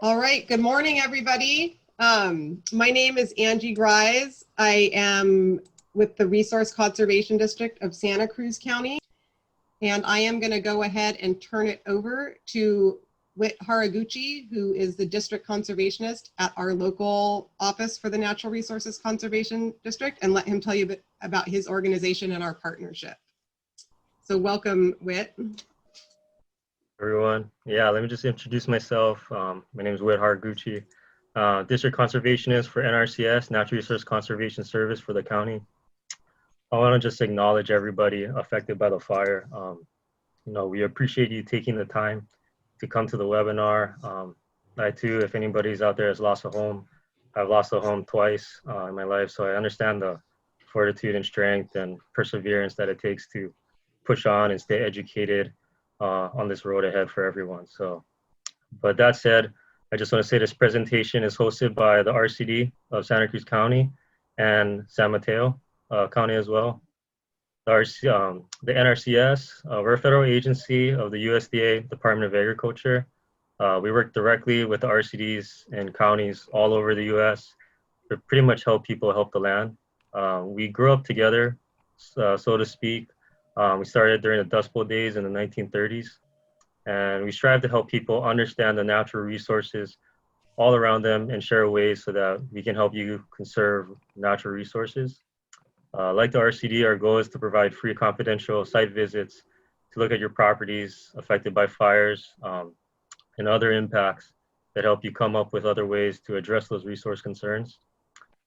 All right, good morning, everybody. My name is Angie Grise. I am with the Resource Conservation District of Santa Cruz County, and I am going to go ahead and turn it over to Whit Haraguchi, who is the district conservationist at our local office for the Natural Resources Conservation District, and let him tell you a bit about his organization and our partnership. So welcome, Whit. Everyone. Yeah, let me just introduce myself. My name is Whit Haraguchi, District Conservationist for NRCS, Natural Resource Conservation Service for the county. I want to just acknowledge everybody affected by the fire. We appreciate you taking the time to come to the webinar. I too, if anybody's out there has lost a home, I've lost a home twice in my life, so I understand the fortitude and strength and perseverance that it takes to push on and stay educated on this road ahead for everyone. So, but that said, I just want to say this presentation is hosted by the RCD of Santa Cruz County and San Mateo County as well. The NRCS, we're a federal agency of the USDA Department of Agriculture. We work directly with the RCDs and counties all over the US to pretty much help people help the land. We grew up together, so to speak. We started during the Dust Bowl days in the 1930s, and we strive to help people understand the natural resources all around them and share ways so that we can help you conserve natural resources. Like the RCD, our goal is to provide free confidential site visits to look at your properties affected by fires and other impacts that help you come up with other ways to address those resource concerns.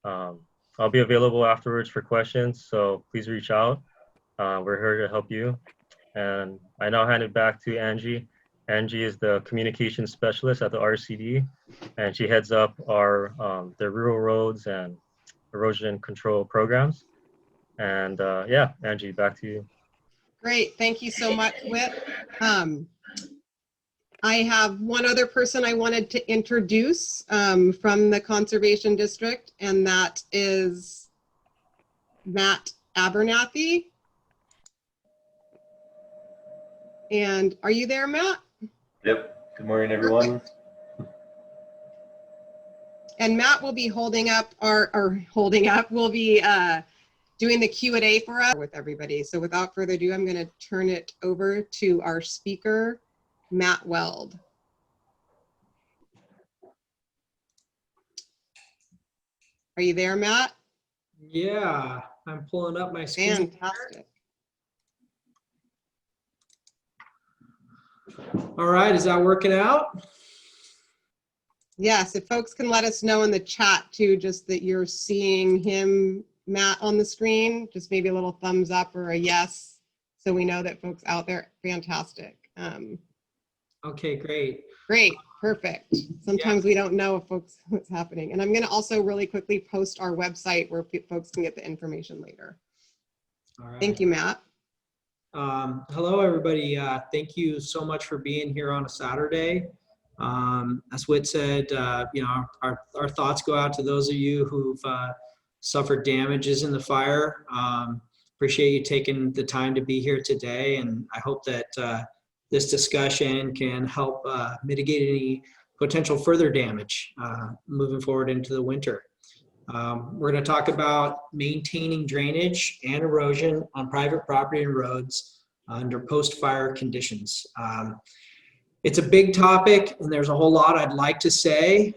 I'll be available afterwards for questions, so please reach out. We're here to help you. And I now hand it back to Angie. Angie is the communications specialist at the RCD, and she heads up our the rural roads and erosion control programs. And yeah, Angie, back to you. Great, thank you so much, Whit. I have one other person I wanted to introduce from the Conservation District, and that is Matt Abernathy. And are you there, Matt? Yep. Good morning, everyone. Perfect. And Matt will be holding up we'll be doing the Q&A for us with everybody. So without further ado, I'm going to turn it over to our speaker, Matt Weld. Are you there, Matt? Yeah, I'm pulling up my screen. Fantastic. All right, is that working out? Yes, if folks can let us know in the chat too, just that you're seeing him, Matt, on the screen, just maybe a little thumbs up or a yes, so we know that folks out there, fantastic. Okay, great. Great, perfect. Sometimes we don't know if folks what's happening. And I'm gonna also really quickly post our website where folks can get the information later. All right. Thank you, Matt. Hello, everybody. Thank you so much for being here on a Saturday. As Whit said, our thoughts go out to those of you who've suffered damages in the fire. Appreciate you taking the time to be here today, and I hope that this discussion can help mitigate any potential further damage moving forward into the winter. We're going to talk about maintaining drainage and erosion on private property and roads under post-fire conditions. It's a big topic, and there's a whole lot I'd like to say.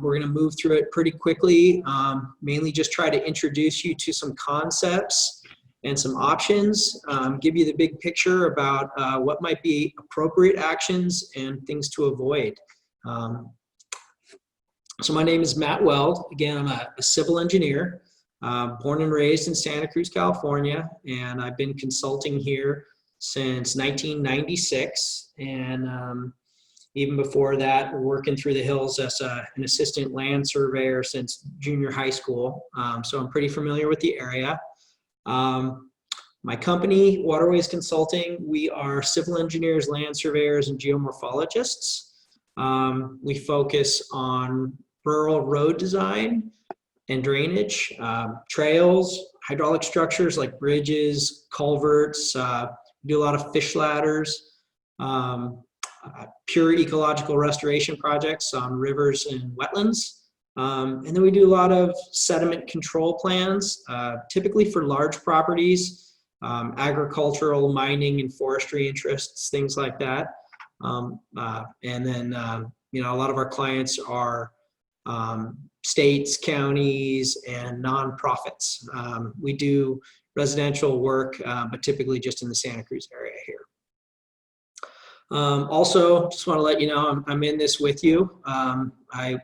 We're going to move through it pretty quickly, mainly just try to introduce you to some concepts and some options, give you the big picture about what might be appropriate actions and things to avoid. So my name is Matt Weld. Again, I'm a civil engineer, born and raised in Santa Cruz, California, and I've been consulting here since 1996. And even before that, working through the hills as an assistant land surveyor since junior high school. So I'm pretty familiar with the area. My company, Waterways Consulting, we are civil engineers, land surveyors, and geomorphologists. We focus on rural road design and drainage, trails, hydraulic structures like bridges, culverts, we do a lot of fish ladders, pure ecological restoration projects on rivers and wetlands. And then we do a lot of sediment control plans, typically for large properties, agricultural, mining, and forestry interests, things like that. And then, you know, a lot of our clients are states, counties, and nonprofits. We do residential work, but typically just in the Santa Cruz area here. Also, just want to let you know, I'm in this with you. I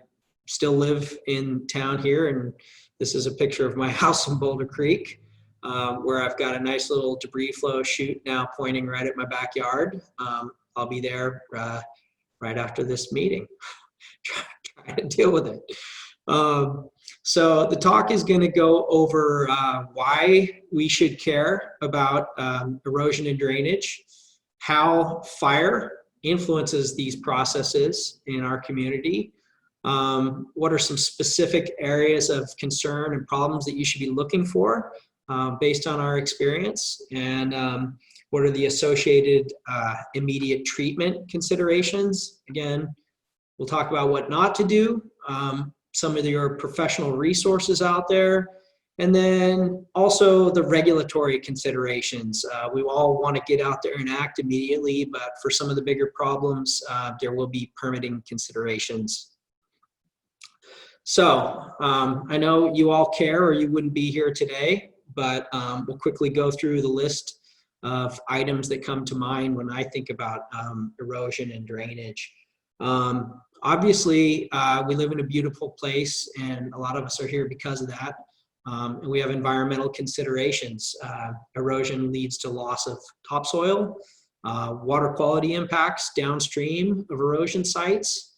still live in town here, and this is a picture of my house in Boulder Creek, where I've got a nice little debris flow chute now pointing right at my backyard. I'll be there right after this meeting, trying to deal with it. So the talk is going to go over why we should care about erosion and drainage, how fire influences these processes in our community, what are some specific areas of concern and problems that you should be looking for based on our experience, and what are the associated immediate treatment considerations. Again, we'll talk about what not to do, some of your professional resources out there, and then also the regulatory considerations. We all want to get out there and act immediately, but for some of the bigger problems, there will be permitting considerations. So I know you all care or you wouldn't be here today, but we'll quickly go through the list of items that come to mind when I think about erosion and drainage. Obviously, we live in a beautiful place, and a lot of us are here because of that. And we have environmental considerations. Erosion leads to loss of topsoil, water quality impacts downstream of erosion sites,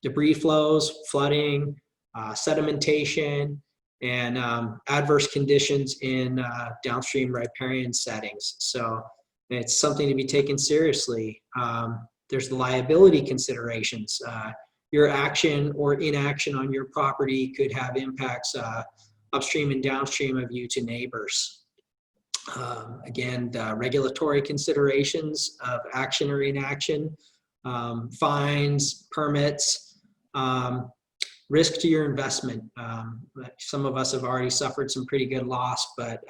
debris flows, flooding, sedimentation, and adverse conditions in downstream riparian settings. So it's something to be taken seriously. There's the liability considerations. Your action or inaction on your property could have impacts upstream and downstream of you to neighbors. Again, the regulatory considerations of action or inaction, fines, permits, risk to your investment. Some of us have already suffered some pretty good loss, but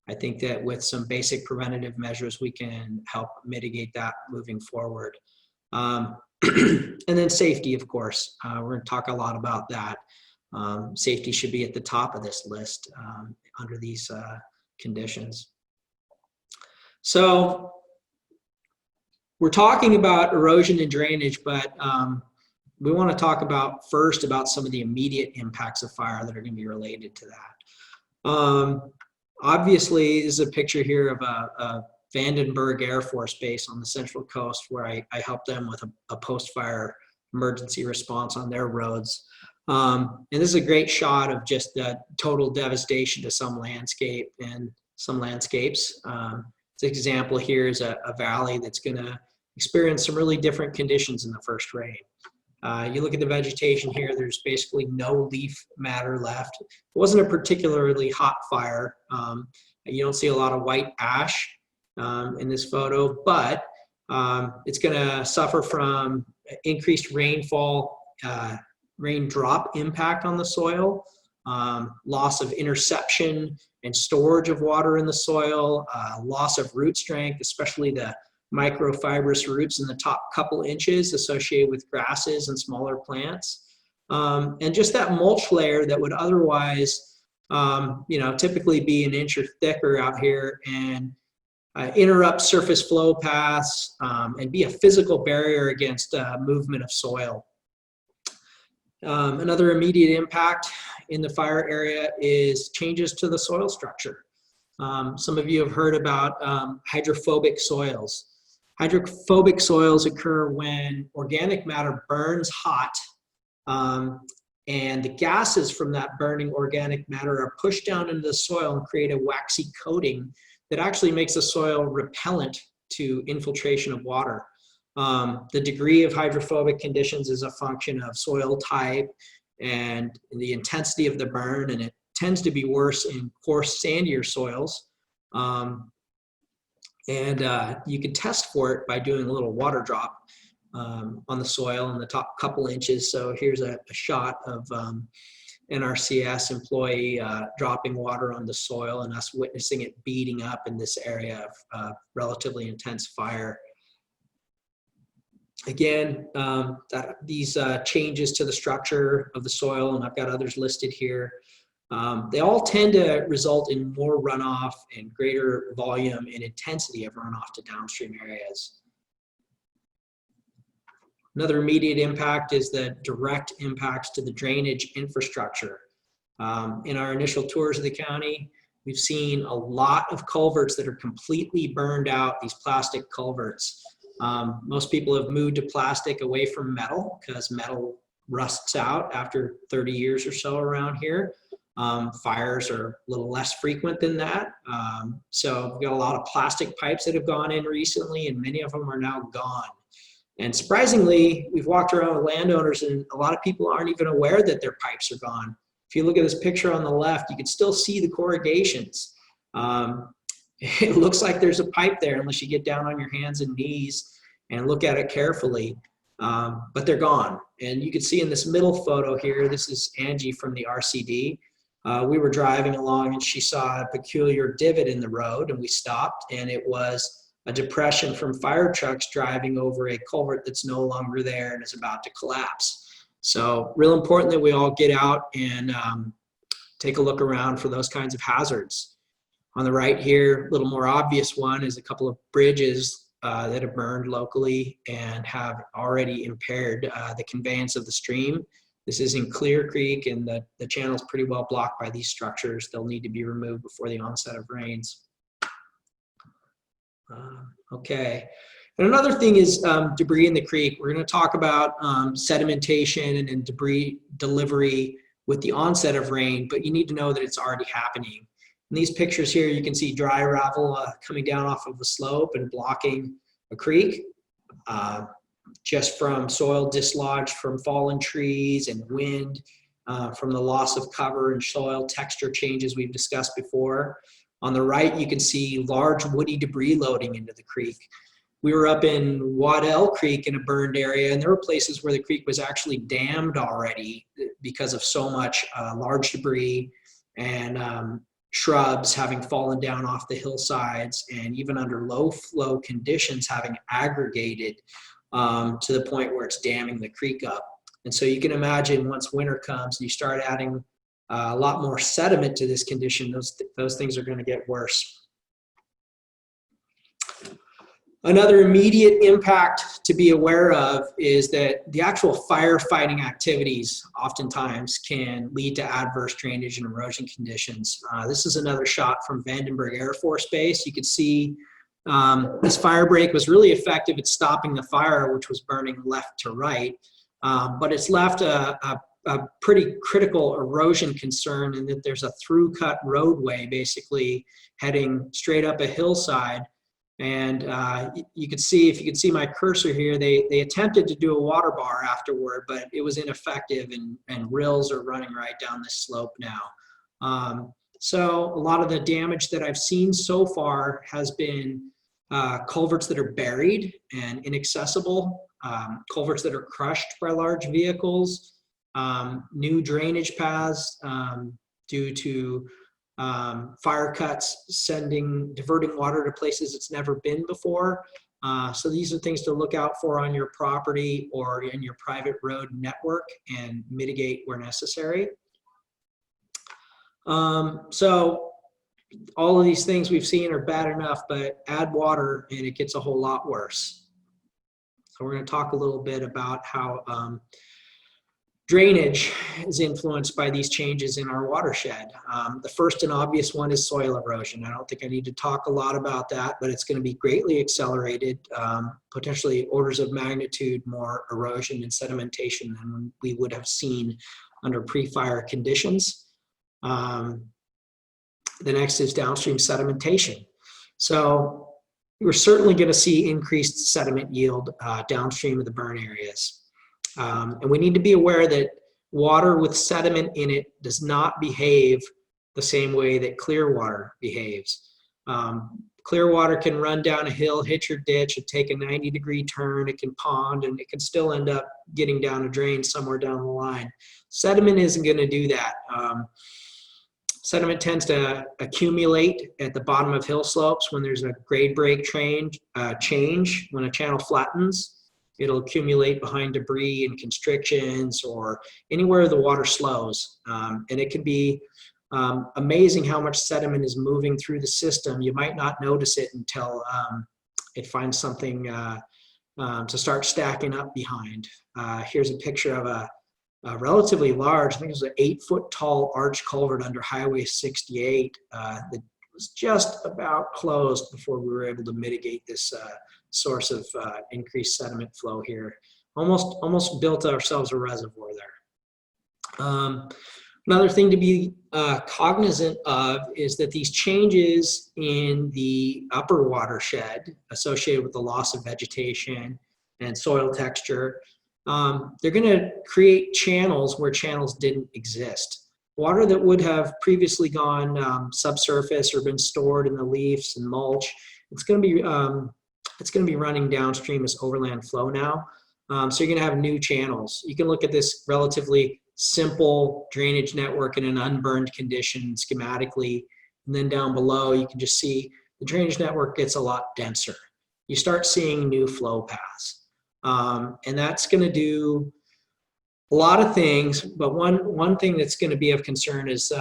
I think that with some basic preventative measures, we can help mitigate that moving forward. And then safety, of course. We're going to talk a lot about that. Safety should be at the top of this list under these conditions. So we're talking about erosion and drainage, but we want to talk about first about some of the immediate impacts of fire that are going to be related to that. Obviously, this is a picture here of a Vandenberg Air Force Base on the Central Coast, where I helped them with a post-fire emergency response on their roads. And this is a great shot of just the total devastation to some landscape and some landscapes. This example here is a valley that's going to experience some really different conditions in the first rain. You look at the vegetation here, there's basically no leaf matter left. It wasn't a particularly hot fire. You don't see a lot of white ash in this photo, but it's going to suffer from increased rainfall, raindrop impact on the soil, loss of interception and storage of water in the soil, loss of root strength, especially the microfibrous roots in the top couple inches associated with grasses and smaller plants. And just that mulch layer that would otherwise, typically be an inch or thicker out here and interrupt surface flow paths and be a physical barrier against movement of soil. Another immediate impact in the fire area is changes to the soil structure. Some of you have heard about hydrophobic soils. Hydrophobic soils occur when organic matter burns hot and the gases from that burning organic matter are pushed down into the soil and create a waxy coating that actually makes the soil repellent to infiltration of water. The degree of hydrophobic conditions is a function of soil type and the intensity of the burn, and it tends to be worse in coarse, sandier soils. And you can test for it by doing a little water drop on the soil in the top couple inches. So here's a shot of NRCS employee dropping water on the soil and us witnessing it beating up in this area of relatively intense fire. Again, these changes to the structure of the soil, and I've got others listed here, they all tend to result in more runoff and greater volume and intensity of runoff to downstream areas. Another immediate impact is the direct impacts to the drainage infrastructure. In our initial tours of the county, we've seen a lot of culverts that are completely burned out, these plastic culverts. Most people have moved to plastic away from metal because metal rusts out after 30 years or so around here. Fires are a little less frequent than that. So we've got a lot of plastic pipes that have gone in recently, and many of them are now gone. And surprisingly, we've walked around with landowners and a lot of people aren't even aware that their pipes are gone. If you look at this picture on the left, you can still see the corrugations. It looks like there's a pipe there unless you get down on your hands and knees and look at it carefully, but they're gone. And you can see in this middle photo here, this is Angie from the RCD. We were driving along and she saw a peculiar divot in the road and we stopped, and it was a depression from fire trucks driving over a culvert that's no longer there and is about to collapse. So real important that we all get out and take a look around for those kinds of hazards. On the right here, a little more obvious one is a couple of bridges that have burned locally and have already impaired the conveyance of the stream. This is in Clear Creek, and the channel is pretty well blocked by these structures. They'll need to be removed before the onset of rains. Okay, and another thing is debris in the creek. We're going to talk about sedimentation and debris delivery with the onset of rain, but you need to know that it's already happening. In these pictures here, you can see dry gravel coming down off of the slope and blocking a creek, just from soil dislodged from fallen trees and wind, from the loss of cover and soil texture changes we've discussed before. On the right, you can see large woody debris loading into the creek. We were up in Waddell Creek in a burned area, and there were places where the creek was actually dammed already because of so much large debris and shrubs having fallen down off the hillsides, and even under low flow conditions having aggregated to the point where it's damming the creek up. And so you can imagine once winter comes and you start adding a lot more sediment to this condition, those things are going to get worse. Another immediate impact to be aware of is that the actual firefighting activities oftentimes can lead to adverse drainage and erosion conditions. This is another shot from Vandenberg Air Force Base. You can see this fire break was really effective at stopping the fire, which was burning left to right, but it's left a pretty critical erosion concern in that there's a through-cut roadway basically heading straight up a hillside. And you could see, if you could see my cursor here, they attempted to do a water bar afterward, but it was ineffective, and rills are running right down this slope now. So a lot of the damage that I've seen so far has been culverts that are buried and inaccessible, culverts that are crushed by large vehicles, new drainage paths due to fire cuts, diverting water to places it's never been before. So these are things to look out for on your property or in your private road network and mitigate where necessary. So all of these things we've seen are bad enough, but add water and it gets a whole lot worse. So we're going to talk a little bit about how drainage is influenced by these changes in our watershed. The first and obvious one is soil erosion. I don't think I need to talk a lot about that, but it's going to be greatly accelerated, potentially orders of magnitude more erosion and sedimentation than we would have seen under pre-fire conditions. The next is downstream sedimentation. So we're certainly going to see increased sediment yield downstream of the burn areas. And we need to be aware that water with sediment in it does not behave the same way that clear water behaves. Clear water can run down a hill, hit your ditch, and take a 90-degree turn. It can pond, and it can still end up getting down a drain somewhere down the line. Sediment isn't going to do that. Sediment tends to accumulate at the bottom of hill slopes when there's a grade break change. When a channel flattens, it'll accumulate behind debris and constrictions or anywhere the water slows. And it can be amazing how much sediment is moving through the system. You might not notice it until it finds something to start stacking up behind. Here's a picture of a relatively large, I think it was an 8-foot tall arch culvert under Highway 68 that was just about closed before we were able to mitigate this source of increased sediment flow here. Almost built ourselves a reservoir there. Another thing to be cognizant of is that these changes in the upper watershed associated with the loss of vegetation and soil texture, they're going to create channels where channels didn't exist. Water that would have previously gone subsurface or been stored in the leaves and mulch, it's going to be running downstream as overland flow now. So you're going to have new channels. You can look at this relatively simple drainage network in an unburned condition schematically, and then down below you can just see the drainage network gets a lot denser. You start seeing new flow paths, and that's going to do a lot of things, but one thing that's going to be of concern is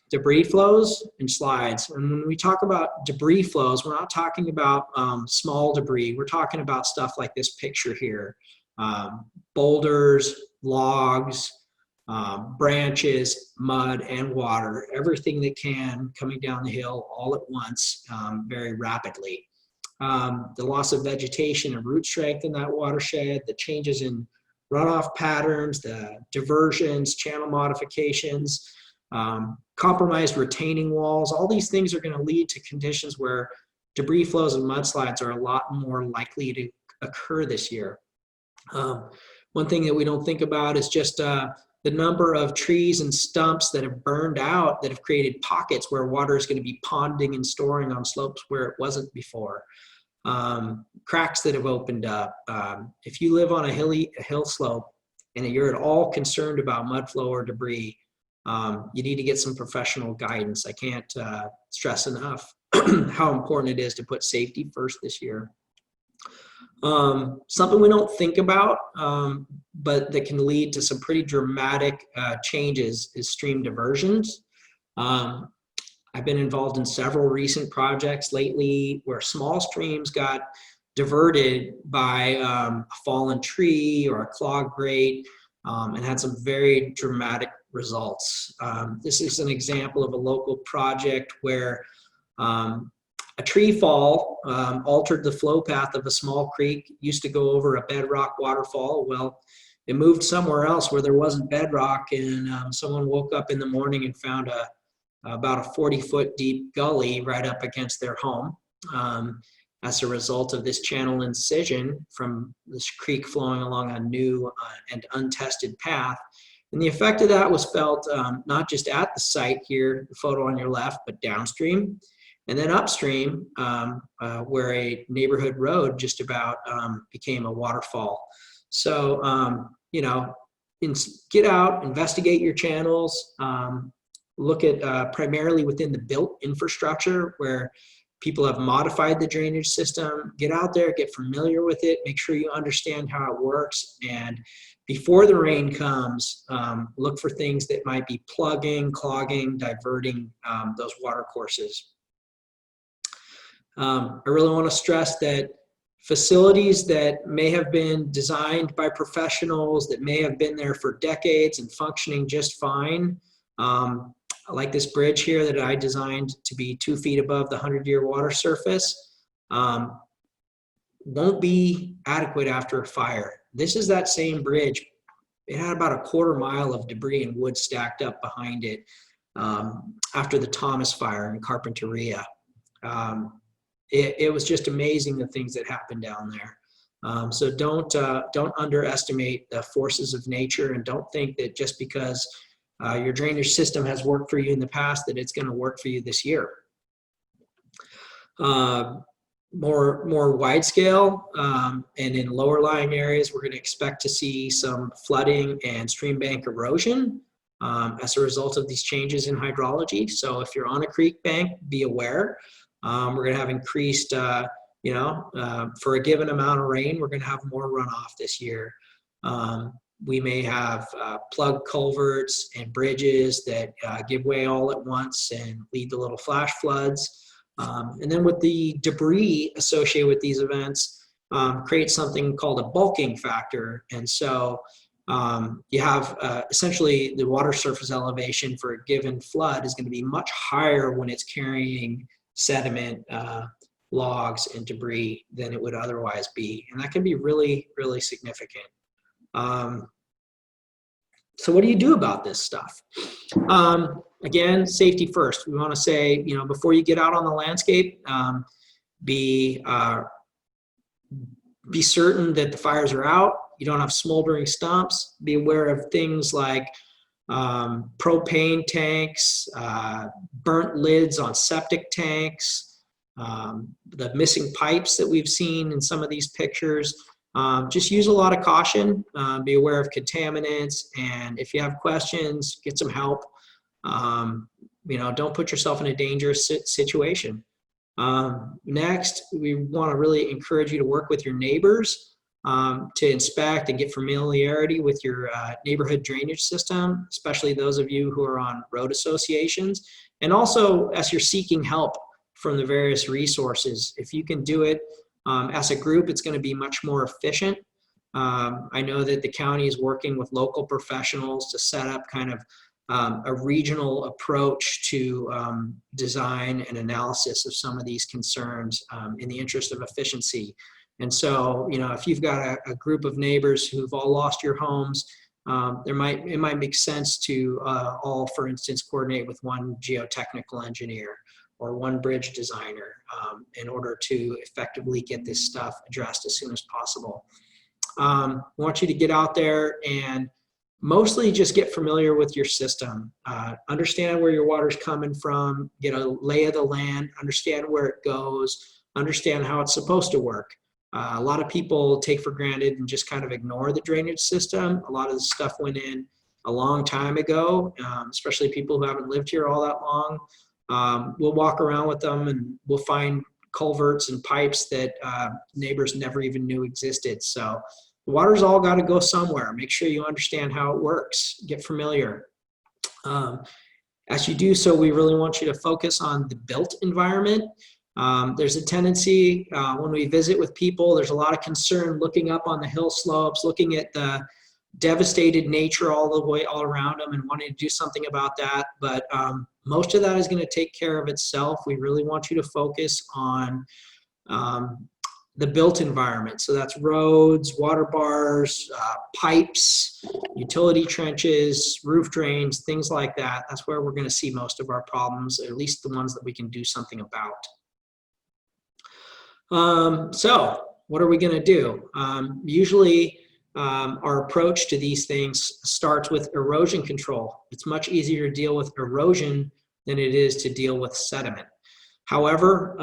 debris flows and slides. And when we talk about debris flows, we're not talking about small debris. We're talking about stuff like this picture here. Boulders, logs, branches, mud, and water, everything that can coming down the hill all at once very rapidly. The loss of vegetation and root strength in that watershed, the changes in runoff patterns, the diversions, channel modifications, compromised retaining walls, all these things are going to lead to conditions where debris flows and mudslides are a lot more likely to occur this year. One thing that we don't think about is just the number of trees and stumps that have burned out that have created pockets where water is going to be ponding and storing on slopes where it wasn't before. Cracks that have opened up. If you live on a hill slope and you're at all concerned about mud flow or debris, you need to get some professional guidance. I can't stress enough how important it is to put safety first this year. Something we don't think about, but that can lead to some pretty dramatic changes is stream diversions. I've been involved in several recent projects lately where small streams got diverted by a fallen tree or a clogged grate and had some very dramatic results. This is an example of a local project where a tree fall altered the flow path of a small creek. It used to go over a bedrock waterfall. Well, it moved somewhere else where there wasn't bedrock, and someone woke up in the morning and found about a 40-foot deep gully right up against their home as a result of this channel incision from this creek flowing along a new and untested path. And the effect of that was felt not just at the site here, the photo on your left, but downstream. And then upstream, where a neighborhood road just about became a waterfall. So, you know, get out, investigate your channels, look at primarily within the built infrastructure where people have modified the drainage system. Get out there, get familiar with it, make sure you understand how it works. And before the rain comes, look for things that might be plugging, clogging, diverting those water courses. I really want to stress that facilities that may have been designed by professionals that may have been there for decades and functioning just fine, like this bridge here that I designed to be 2 feet above the 100-year water surface, won't be adequate after a fire. This is that same bridge. It had about a 1/4 mile of debris and wood stacked up behind it after the Thomas fire in Carpinteria. It was just amazing the things that happened down there. So don't underestimate the forces of nature, and don't think that just because your drainage system has worked for you in the past that it's going to work for you this year. more wide scale, and in lower lying areas, we're going to expect to see some flooding and stream bank erosion as a result of these changes in hydrology. So if you're on a creek bank, be aware. We're going to have increased, for a given amount of rain, we're going to have more runoff this year. We may have plugged culverts and bridges that give way all at once and lead to little flash floods. And then with the debris associated with these events, creates something called a bulking factor. And so you have essentially the water surface elevation for a given flood is going to be much higher when it's carrying sediment, logs, and debris than it would otherwise be. And that can be really, really significant. So what do you do about this stuff? Again, safety first. We want to say, before you get out on the landscape, be certain that the fires are out. You don't have smoldering stumps. Be aware of things like propane tanks, burnt lids on septic tanks, the missing pipes that we've seen in some of these pictures. Just use a lot of caution, be aware of contaminants, and if you have questions, get some help. Don't put yourself in a dangerous situation. Next, we want to really encourage you to work with your neighbors to inspect and get familiarity with your neighborhood drainage system, especially those of you who are on road associations. And also, as you're seeking help from the various resources, if you can do it as a group, it's going to be much more efficient. I know that the county is working with local professionals to set up kind of a regional approach to design and analysis of some of these concerns in the interest of efficiency. And so, if you've got a group of neighbors who've all lost your homes, it might make sense to all, for instance, coordinate with one geotechnical engineer or one bridge designer in order to effectively get this stuff addressed as soon as possible. I want you to get out there and mostly just get familiar with your system. Understand where your water's coming from, get a lay of the land, understand where it goes, understand how it's supposed to work. A lot of people take for granted and just kind of ignore the drainage system. A lot of the stuff went in a long time ago, especially people who haven't lived here all that long. We'll walk around with them and we'll find culverts and pipes that neighbors never even knew existed. So the water's all got to go somewhere. Make sure you understand how it works. Get familiar. As you do so, we really want you to focus on the built environment. There's a tendency when we visit with people, there's a lot of concern looking up on the hill slopes, looking at the devastated nature all around them and wanting to do something about that. But most of that is going to take care of itself. We really want you to focus on the built environment. So that's roads, water bars, pipes, utility trenches, roof drains, things like that. That's where we're going to see most of our problems, at least the ones that we can do something about. So what are we going to do? Usually our approach to these things starts with erosion control. It's much easier to deal with erosion than it is to deal with sediment. However,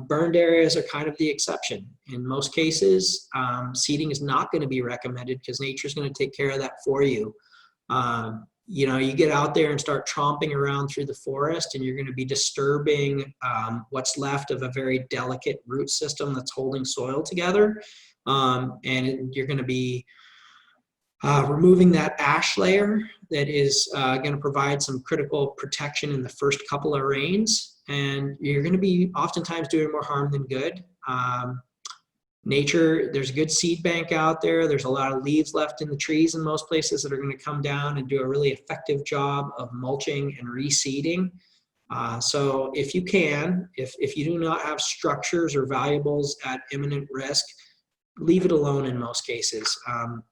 burned areas are kind of the exception. In most cases, seeding is not going to be recommended because nature's going to take care of that for you. You get out there and start tromping around through the forest and you're going to be disturbing what's left of a very delicate root system that's holding soil together. And you're going to be removing that ash layer that is going to provide some critical protection in the first couple of rains. And you're going to be oftentimes doing more harm than good. Nature, there's a good seed bank out there. There's a lot of leaves left in the trees in most places that are going to come down and do a really effective job of mulching and reseeding. So if you can, if you do not have structures or valuables at imminent risk, leave it alone in most cases.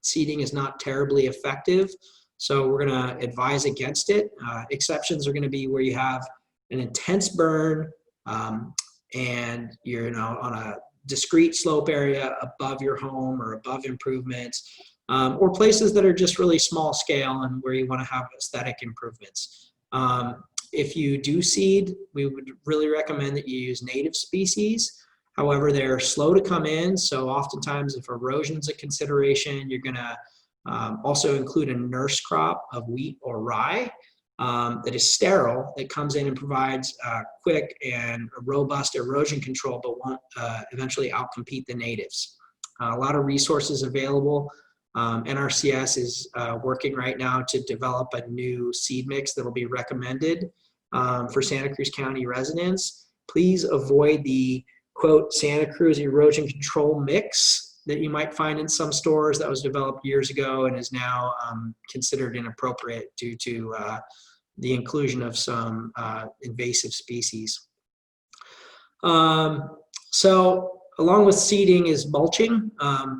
Seeding is not terribly effective, so we're going to advise against it. Exceptions are going to be where you have an intense burn and you're on a discrete slope area above your home or above improvements, or places that are just really small scale and where you want to have aesthetic improvements. If you do seed, we would really recommend that you use native species. However, they're slow to come in, so oftentimes if erosion's a consideration, you're gonna also include a nurse crop of wheat or rye that is sterile, that comes in and provides quick and robust erosion control, but won't eventually outcompete the natives. A lot of resources available. NRCS is working right now to develop a new seed mix that will be recommended for Santa Cruz County residents. Please avoid the quote Santa Cruz erosion control mix that you might find in some stores that was developed years ago and is now considered inappropriate due to the inclusion of some invasive species. So along with seeding is mulching.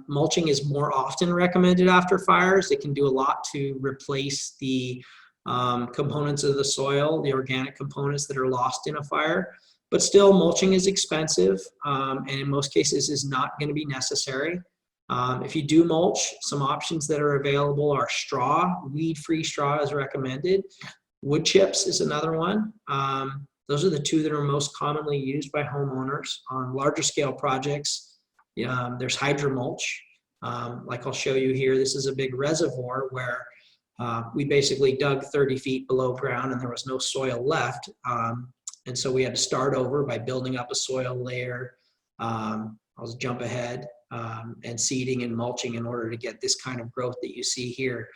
Mulching is more often recommended after fires. It can do a lot to replace the components of the soil, the organic components that are lost in a fire. But still, mulching is expensive and in most cases is not going to be necessary. If you do mulch, some options that are available are straw. Weed-free straw is recommended. Wood chips is another one. Those are the two that are most commonly used by homeowners. On larger scale projects, there's hydromulch. Like I'll show you here, this is a big reservoir where we basically dug 30 feet below ground and there was no soil left. And so we had to start over by building up a soil layer. I'll jump ahead and seeding and mulching in order to get this kind of growth that you see here.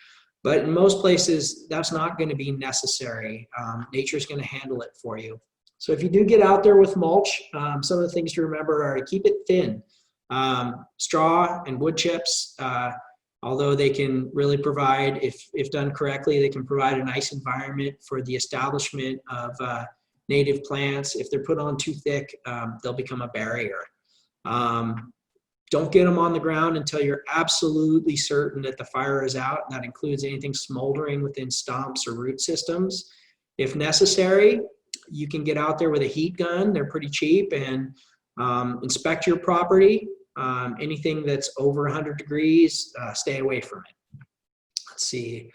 But in most places, that's not going to be necessary. Nature's going to handle it for you. So if you do get out there with mulch, some of the things to remember are to keep it thin. Straw and wood chips, although they can really provide, if done correctly, they can provide a nice environment for the establishment of native plants. If they're put on too thick, they'll become a barrier. Don't get them on the ground until you're absolutely certain that the fire is out. That includes anything smoldering within stumps or root systems. If necessary, you can get out there with a heat gun. They're pretty cheap, and inspect your property. Anything that's over 100 degrees, stay away from it. Let's see.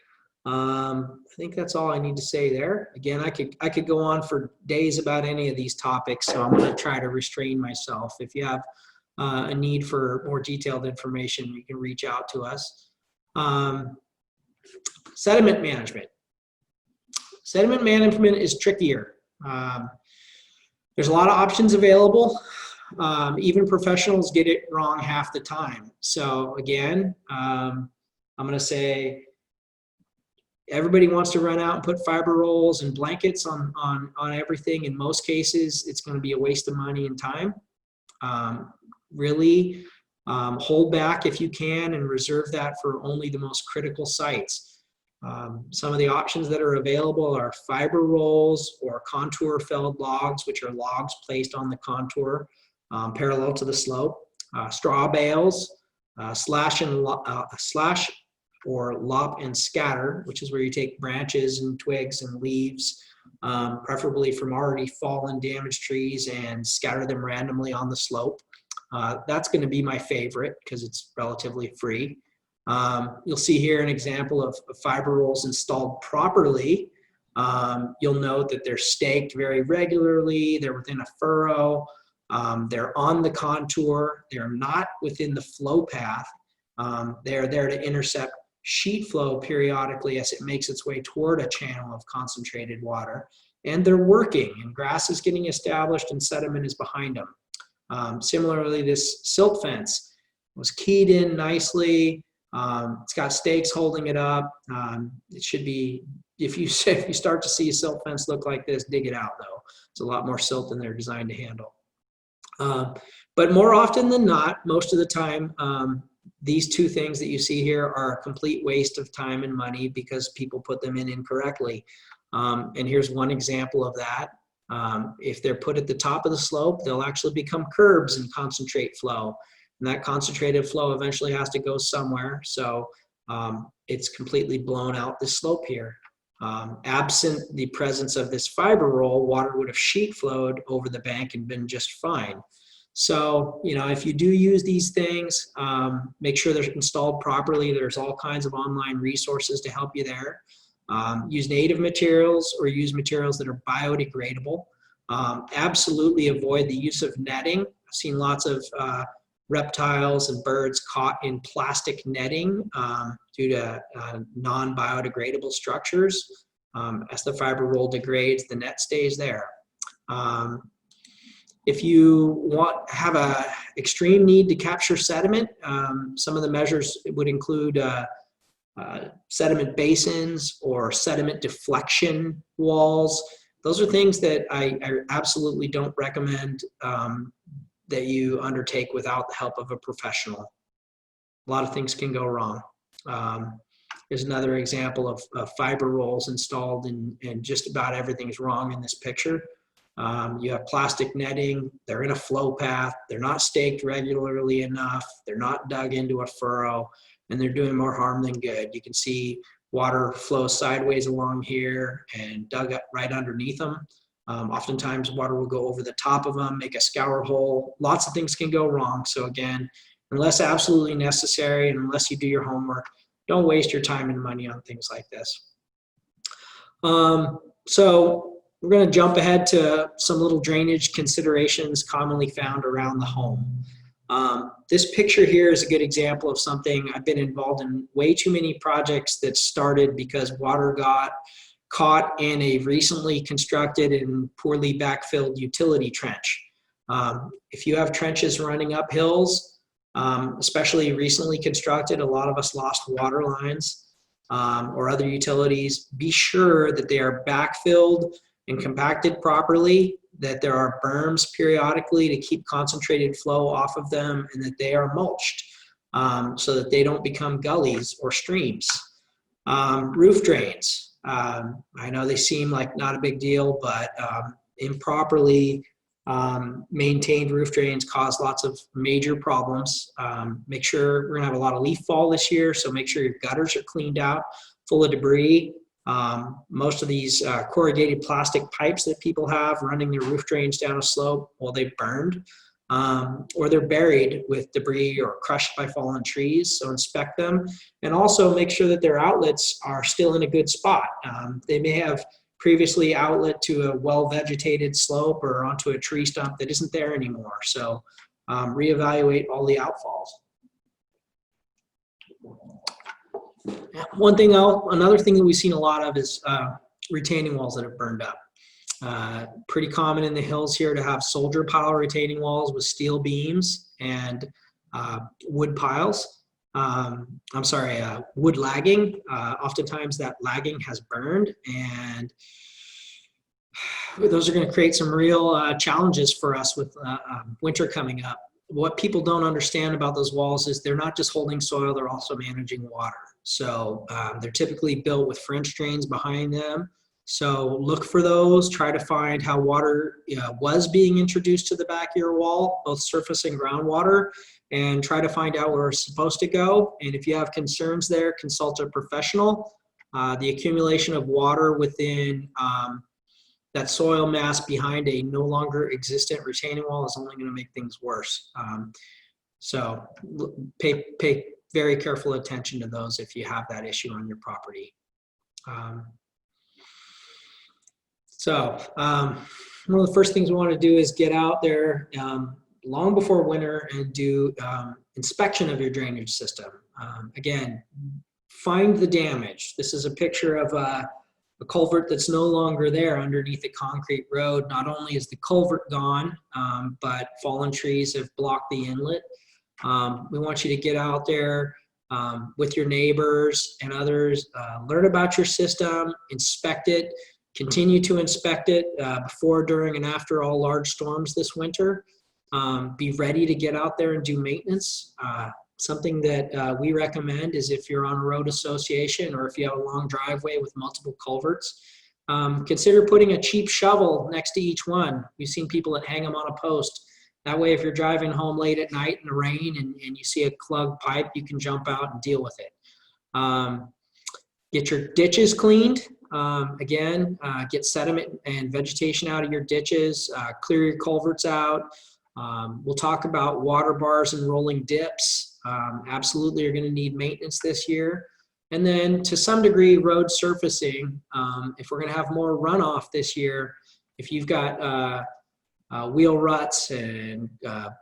I think that's all I need to say there. Again, I could go on for days about any of these topics, so I'm going to try to restrain myself. If you have a need for more detailed information, you can reach out to us. Sediment management. Sediment management is trickier. There's a lot of options available. Even professionals get it wrong half the time. So again, I'm going to say everybody wants to run out and put fiber rolls and blankets on everything. In most cases, it's going to be a waste of money and time. Really hold back if you can and reserve that for only the most critical sites. Some of the options that are available are fiber rolls or contour felled logs, which are logs placed on the contour parallel to the slope. Straw bales, slash or lop and scatter, which is where you take branches and twigs and leaves, preferably from already fallen damaged trees, and scatter them randomly on the slope. That's going to be my favorite because it's relatively free. You'll see here an example of fiber rolls installed properly. You'll note that they're staked very regularly. They're within a furrow. They're on the contour. They're not within the flow path. They're there to intercept sheet flow periodically as it makes its way toward a channel of concentrated water. And they're working, and grass is getting established and sediment is behind them. Similarly, this silt fence was keyed in nicely. It's got stakes holding it up. It should be, if you start to see a silt fence look like this, dig it out though. It's a lot more silt than they're designed to handle. But more often than not, most of the time, these two things that you see here are a complete waste of time and money because people put them in incorrectly. And here's one example of that. If they're put at the top of the slope, they'll actually become curbs and concentrate flow. And that concentrated flow eventually has to go somewhere. So it's completely blown out the slope here. Absent the presence of this fiber roll, water would have sheet flowed over the bank and been just fine. So, you know, if you do use these things, make sure they're installed properly. There's all kinds of online resources to help you there. Use native materials or use materials that are biodegradable. Absolutely avoid the use of netting. I've seen lots of reptiles and birds caught in plastic netting due to non-biodegradable structures. As the fiber roll degrades, the net stays there. If you have a extreme need to capture sediment, some of the measures would include sediment basins or sediment deflection walls. Those are things that I absolutely don't recommend that you undertake without the help of a professional. A lot of things can go wrong. There's another example of fiber rolls installed and just about everything's wrong in this picture. You have plastic netting, they're in a flow path, they're not staked regularly enough, they're not dug into a furrow, and they're doing more harm than good. You can see water flow sideways along here and dug up right underneath them. Oftentimes water will go over the top of them, make a scour hole. Lots of things can go wrong. So again, unless absolutely necessary and unless you do your homework, don't waste your time and money on things like this. So we're going to jump ahead to some little drainage considerations commonly found around the home. This picture here is a good example of something. I've been involved in way too many projects that started because water got caught in a recently constructed and poorly backfilled utility trench. If you have trenches running up hills, especially recently constructed, a lot of us lost water lines or other utilities. Be sure that they are backfilled and compacted properly, that there are berms periodically to keep concentrated flow off of them, and that they are mulched so that they don't become gullies or streams. Roof drains. I know they seem like not a big deal, but improperly maintained roof drains cause lots of major problems. Make sure we're gonna have a lot of leaf fall this year, so make sure your gutters are cleaned out, full of debris. Most of these corrugated plastic pipes that people have running their roof drains down a slope, well, they've burned or they're buried with debris or crushed by fallen trees. So inspect them, and also make sure that their outlets are still in a good spot. They may have previously outlet to a well-vegetated slope or onto a tree stump that isn't there anymore. So reevaluate all the outfalls. Another thing that we've seen a lot of is retaining walls that have burned up. Pretty common in the hills here to have soldier pile retaining walls with steel beams and wood piles. Wood lagging. Oftentimes that lagging has burned, and those are going to create some real challenges for us with winter coming up. What people don't understand about those walls is they're not just holding soil, they're also managing water. So they're typically built with French drains behind them. So look for those, try to find how water was being introduced to the back of your wall, both surface and groundwater, and try to find out where it's supposed to go. And if you have concerns there, consult a professional. The accumulation of water within that soil mass behind a no longer existent retaining wall is only going to make things worse. So pay very careful attention to those if you have that issue on your property. One of the first things we want to do is get out there long before winter and do inspection of your drainage system. Again, find the damage. This is a picture of a culvert that's no longer there underneath a concrete road. Not only is the culvert gone, but fallen trees have blocked the inlet. We want you to get out there with your neighbors and others, learn about your system, inspect it, continue to inspect it before, during, and after all large storms this winter. Be ready to get out there and do maintenance. Something that we recommend is if you're on a road association or if you have a long driveway with multiple culverts, consider putting a cheap shovel next to each one. We've seen people that hang them on a post. That way, if you're driving home late at night in the rain and you see a clogged pipe, you can jump out and deal with it. Get your ditches cleaned. Get sediment and vegetation out of your ditches. Clear your culverts out. We'll talk about water bars and rolling dips. Absolutely, you're going to need maintenance this year. And then to some degree, road surfacing. If we're going to have more runoff this year, if you've got wheel ruts and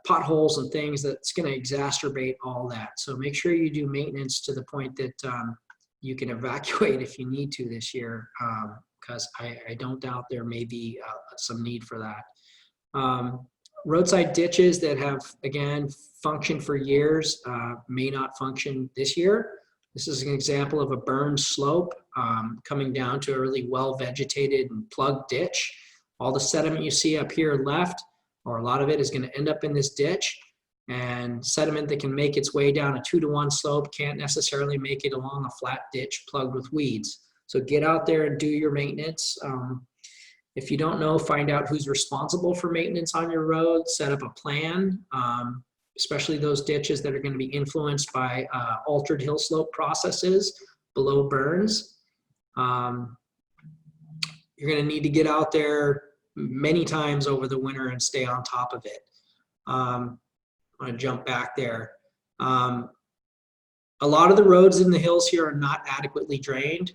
potholes and things, that's going to exacerbate all that. So make sure you do maintenance to the point that you can evacuate if you need to this year, because I don't doubt there may be some need for that. Roadside ditches that have, again, functioned for years may not function this year. This is an example of a burned slope coming down to a really well-vegetated and plugged ditch. All the sediment you see up here left, or a lot of it, is going to end up in this ditch. And sediment that can make its way down a 2-to-1 slope can't necessarily make it along a flat ditch plugged with weeds. So get out there and do your maintenance. If you don't know, find out who's responsible for maintenance on your road, set up a plan, especially those ditches that are going to be influenced by altered hill slope processes below burns. You're going to need to get out there many times over the winter and stay on top of it. I'm going to jump back there. A lot of the roads in the hills here are not adequately drained.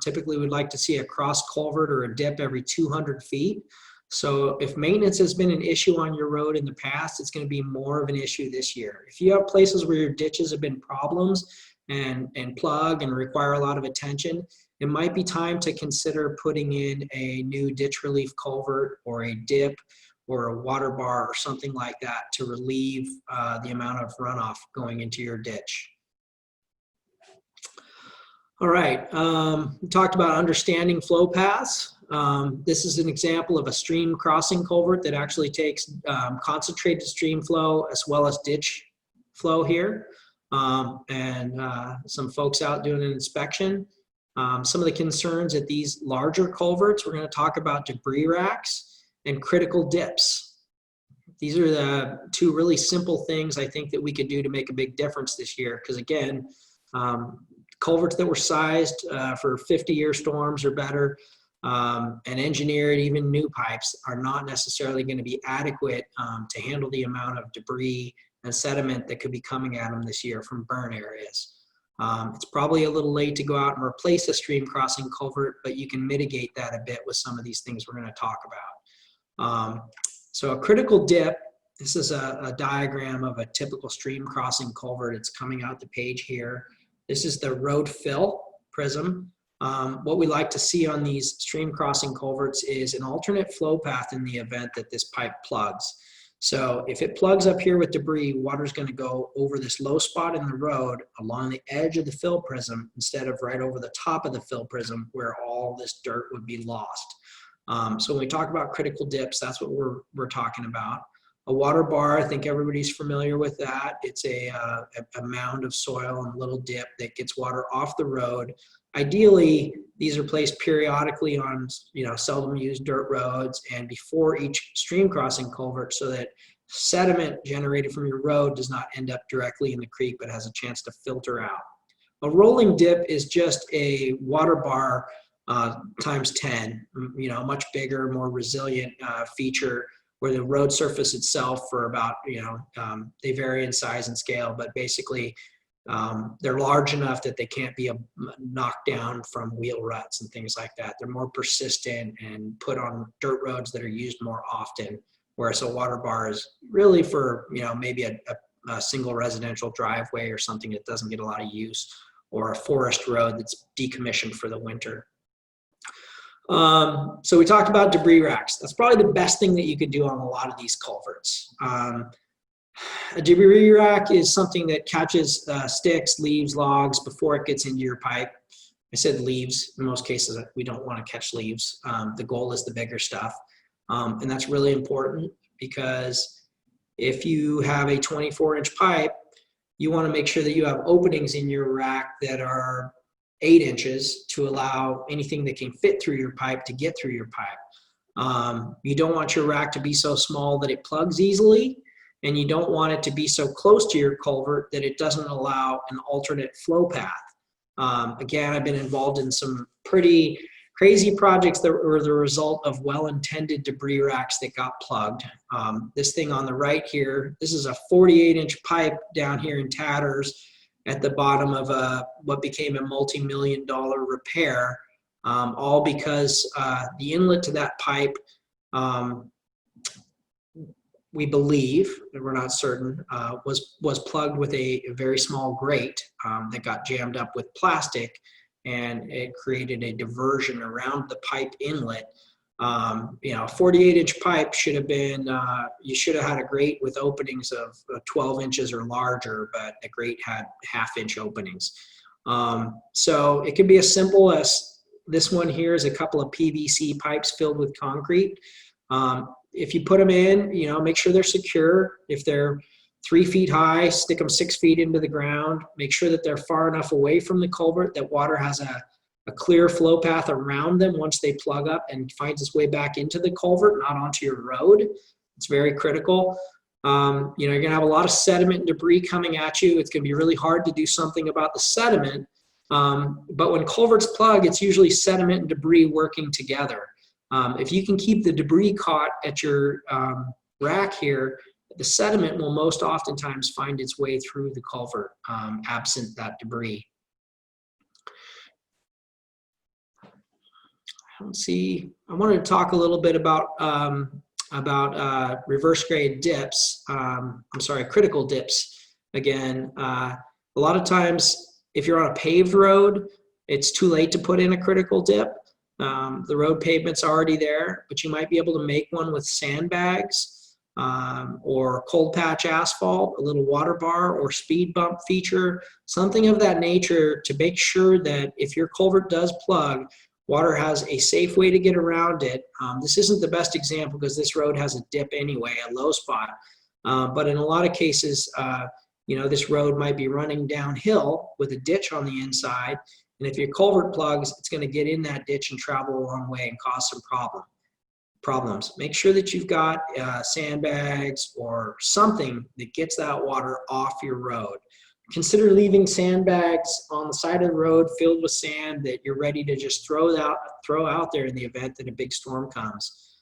Typically, we'd like to see a cross culvert or a dip every 200 feet. So if maintenance has been an issue on your road in the past, it's going to be more of an issue this year. If you have places where your ditches have been problems and plug and require a lot of attention, it might be time to consider putting in a new ditch relief culvert or a dip or a water bar or something like that to relieve the amount of runoff going into your ditch. All right, we talked about understanding flow paths. This is an example of a stream crossing culvert that actually takes concentrated stream flow as well as ditch flow here. And some folks out doing an inspection. Some of the concerns at these larger culverts, we're going to talk about debris racks and critical dips. These are the two really simple things I think that we could do to make a big difference this year. Because again, culverts that were sized for 50-year storms or better and engineered, even new pipes, are not necessarily going to be adequate to handle the amount of debris and sediment that could be coming at them this year from burn areas. It's probably a little late to go out and replace a stream crossing culvert, but you can mitigate that a bit with some of these things we're going to talk about. So a critical dip, this is a diagram of a typical stream crossing culvert. It's coming out the page here. This is the road fill prism. What we like to see on these stream crossing culverts is an alternate flow path in the event that this pipe plugs. So if it plugs up here with debris, water's going to go over this low spot in the road along the edge of the fill prism instead of right over the top of the fill prism where all this dirt would be lost. So when we talk about critical dips, that's what we're talking about. A water bar, I think everybody's familiar with that. It's a mound of soil and a little dip that gets water off the road. Ideally, these are placed periodically on, seldom used dirt roads and before each stream crossing culvert so that sediment generated from your road does not end up directly in the creek but has a chance to filter out. A rolling dip is just a water bar times 10, much bigger, more resilient feature where the road surface itself for about, they vary in size and scale, but basically they're large enough that they can't be knocked down from wheel ruts and things like that. They're more persistent and put on dirt roads that are used more often, whereas a water bar is really for, maybe a single residential driveway or something that doesn't get a lot of use, or a forest road that's decommissioned for the winter. So we talked about debris racks. That's probably the best thing that you could do on a lot of these culverts. A debris rack is something that catches sticks, leaves, logs before it gets into your pipe. I said leaves. In most cases, we don't want to catch leaves. The goal is the bigger stuff. And that's really important because if you have a 24-inch pipe, you want to make sure that you have openings in your rack that are 8 inches to allow anything that can fit through your pipe to get through your pipe. You don't want your rack to be so small that it plugs easily, and you don't want it to be so close to your culvert that it doesn't allow an alternate flow path. Again, I've been involved in some pretty crazy projects that were the result of well-intended debris racks that got plugged. This thing on the right here, this is a 48-inch pipe down here in tatters. at the bottom of what became a multi-million-dollar repair, all because the inlet to that pipe, we believe, and we're not certain, was plugged with a very small grate that got jammed up with plastic, and it created a diversion around the pipe inlet. You know, a 48-inch pipe should have been, you should have had a grate with openings of 12 inches or larger, but the grate had half-inch openings. So it could be as simple as this one here is a couple of PVC pipes filled with concrete. If you put them in, you know, make sure they're secure. If they're 3 feet high, stick them 6 feet into the ground. Make sure that they're far enough away from the culvert that water has a clear flow path around them once they plug up and finds its way back into the culvert, not onto your road. It's very critical. You know, you're gonna have a lot of sediment and debris coming at you. It's gonna be really hard to do something about the sediment. But when culverts plug, it's usually sediment and debris working together. If you can keep the debris caught at your rack here, the sediment will most oftentimes find its way through the culvert, absent that debris. I wanted to talk a little bit about reverse grade dips. Critical dips. Again, a lot of times, if you're on a paved road, it's too late to put in a critical dip. The road pavement's already there, but you might be able to make one with sandbags or cold patch asphalt, a little water bar or speed bump feature, something of that nature to make sure that if your culvert does plug, water has a safe way to get around it. This isn't the best example because this road has a dip anyway, a low spot. But in a lot of cases, you know, this road might be running downhill with a ditch on the inside. And if your culvert plugs, it's going to get in that ditch and travel a long way and cause some problems. Make sure that you've got sandbags or something that gets that water off your road. Consider leaving sandbags on the side of the road filled with sand that you're ready to just throw out there in the event that a big storm comes.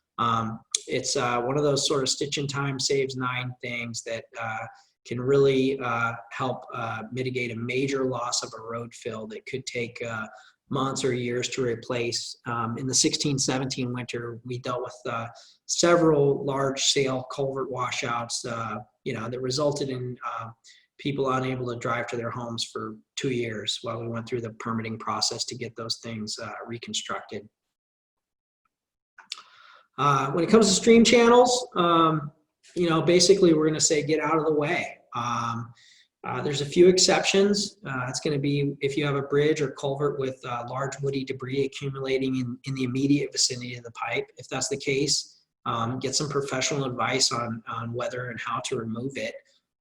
It's one of those sort of stitch in time saves 9 things that can really help mitigate a major loss of a road fill that could take months or years to replace. In the 16-17 winter, we dealt with several large-scale culvert washouts, you know, that resulted in people unable to drive to their homes for 2 years while we went through the permitting process to get those things reconstructed. When it comes to stream channels, you know, basically we're going to say get out of the way. There's a few exceptions. It's going to be if you have a bridge or culvert with large woody debris accumulating in the immediate vicinity of the pipe. If that's the case, get some professional advice on whether and how to remove it.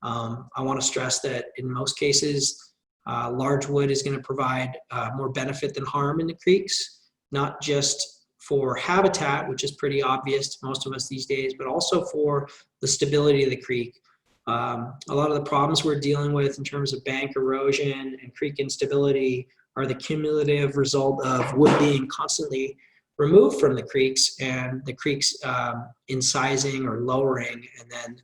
I want to stress that in most cases, large wood is going to provide more benefit than harm in the creeks, not just for habitat, which is pretty obvious to most of us these days, but also for the stability of the creek. A lot of the problems we're dealing with in terms of bank erosion and creek instability are the cumulative result of wood being constantly removed from the creeks and the creeks incising or lowering and then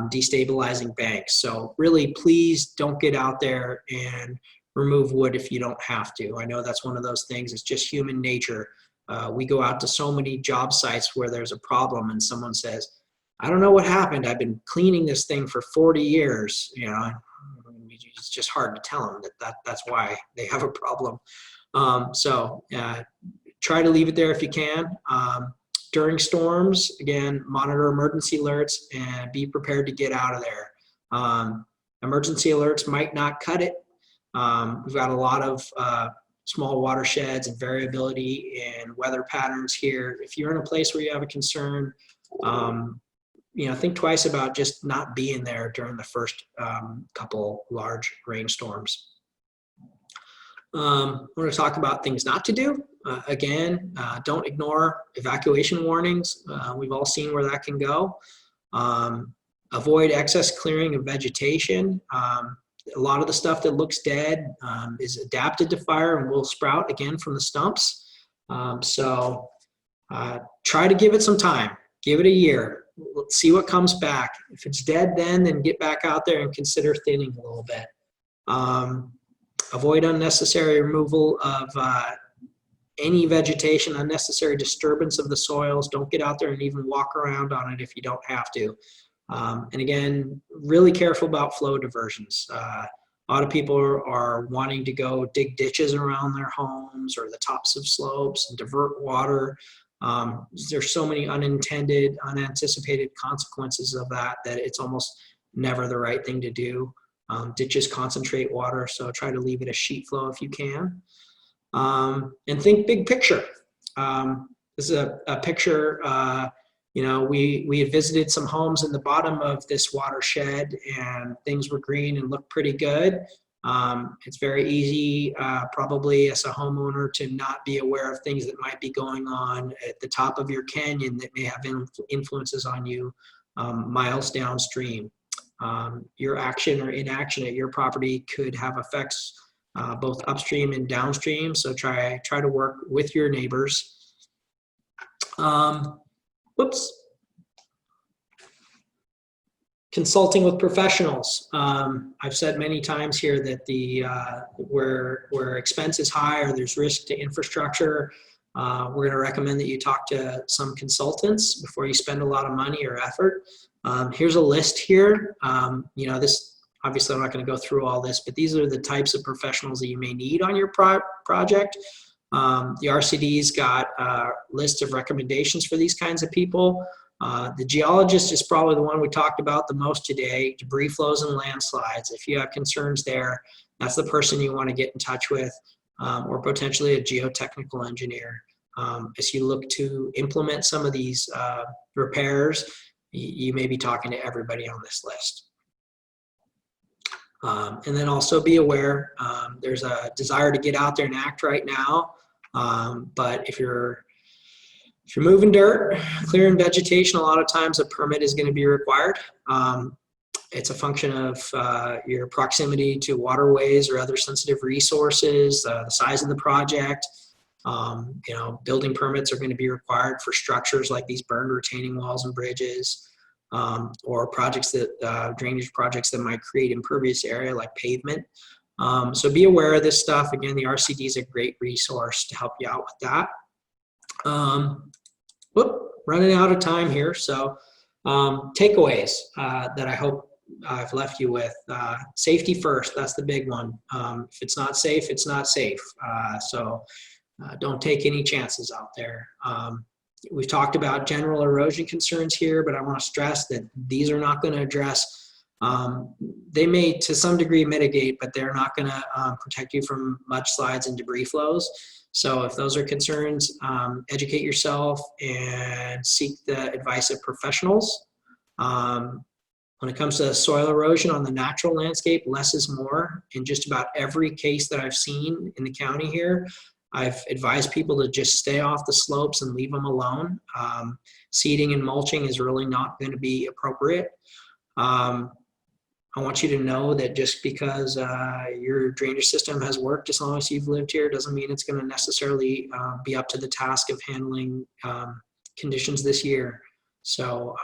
destabilizing banks. So really, please don't get out there and remove wood if you don't have to. I know that's one of those things, it's just human nature. We go out to so many job sites where there's a problem and someone says, I don't know what happened. I've been cleaning this thing for 40 years. You know, it's just hard to tell them that's why they have a problem. So try to leave it there if you can. During storms, again, monitor emergency alerts and be prepared to get out of there. Emergency alerts might not cut it. We've got a lot of small watersheds and variability in weather patterns here. If you're in a place where you have a concern, you know, think twice about just not being there during the first couple large rainstorms. We're going to talk about things not to do. Again, don't ignore evacuation warnings. We've all seen where that can go. Avoid excess clearing of vegetation. A lot of the stuff that looks dead is adapted to fire and will sprout again from the stumps. So try to give it some time. Give it a year. Let's see what comes back. If it's dead then get back out there and consider thinning a little bit. Avoid unnecessary removal of any vegetation, unnecessary disturbance of the soils. Don't get out there and even walk around on it if you don't have to. And again, really careful about flow diversions. A lot of people are wanting to go dig ditches around their homes or the tops of slopes and divert water. There's so many unintended, unanticipated consequences of that it's almost never the right thing to do. Ditches concentrate water, so try to leave it a sheet flow if you can. And think big picture. This is a picture, we had visited some homes in the bottom of this watershed and things were green and looked pretty good. It's very easy, probably as a homeowner, to not be aware of things that might be going on at the top of your canyon that may have influences on you miles downstream. Your action or inaction at your property could have effects both upstream and downstream, so try to work with your neighbors. Consulting with professionals. I've said many times here that where expense is high or there's risk to infrastructure, we're going to recommend that you talk to some consultants before you spend a lot of money or effort. Here's a list here. This obviously I'm not going to go through all this, but these are the types of professionals that you may need on your project. The RCD's got a list of recommendations for these kinds of people. The geologist is probably the one we talked about the most today. Debris flows and landslides. If you have concerns there, that's the person you want to get in touch with, or potentially a geotechnical engineer. As you look to implement some of these repairs, you may be talking to everybody on this list. And then also be aware, there's a desire to get out there and act right now. But if you're moving dirt, clearing vegetation, a lot of times a permit is going to be required. It's a function of your proximity to waterways or other sensitive resources, the size of the project. Building permits are going to be required for structures like these burned retaining walls and bridges, or projects that drainage projects that might create impervious area like pavement. So be aware of this stuff. Again, the RCD is a great resource to help you out with that. Running out of time here. So takeaways that I hope I've left you with. Safety first, that's the big one. If it's not safe, it's not safe. So don't take any chances out there. We've talked about general erosion concerns here, but I want to stress that these are not going to address, they may to some degree mitigate, but they're not going to protect you from mudslides and debris flows. So if those are concerns, educate yourself and seek the advice of professionals. When it comes to soil erosion on the natural landscape, less is more. In just about every case that I've seen in the county here, I've advised people to just stay off the slopes and leave them alone. Seeding and mulching is really not going to be appropriate. I want you to know that just because your drainage system has worked as long as you've lived here doesn't mean it's going to necessarily be up to the task of handling conditions this year. So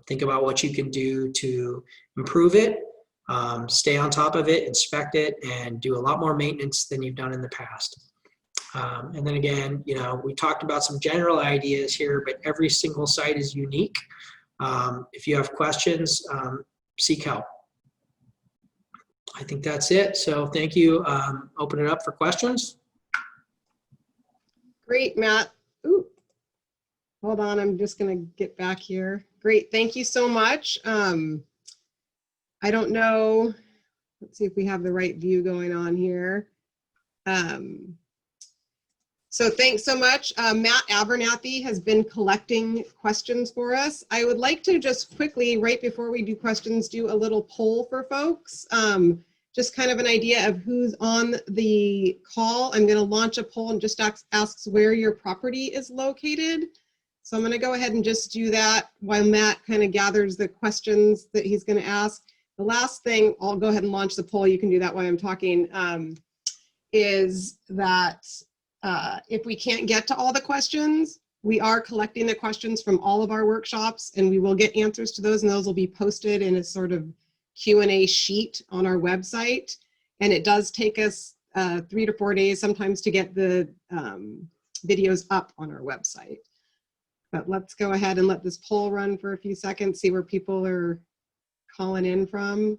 think about what you can do to improve it, stay on top of it, inspect it, and do a lot more maintenance than you've done in the past. And then again, we talked about some general ideas here, but every single site is unique. If you have questions, seek help. I think that's it. So thank you. Open it up for questions. Great, Matt. Ooh, hold on. I'm just going to get back here. Great. Thank you so much. I don't know. Let's see if we have the right view going on here. So thanks so much. Matt Abernathy has been collecting questions for us. I would like to just quickly, right before we do questions, do a little poll for folks. Just kind of an idea of who's on the call. I'm going to launch a poll and just asks where your property is located. So I'm going to go ahead and just do that while Matt kind of gathers the questions that he's going to ask. The last thing, I'll go ahead and launch the poll. You can do that while I'm talking, is that if we can't get to all the questions, we are collecting the questions from all of our workshops, and we will get answers to those, and those will be posted in a sort of Q&A sheet on our website. And it does take us 3 to 4 days sometimes to get the videos up on our website. But let's go ahead and let this poll run for a few seconds, see where people are calling in from,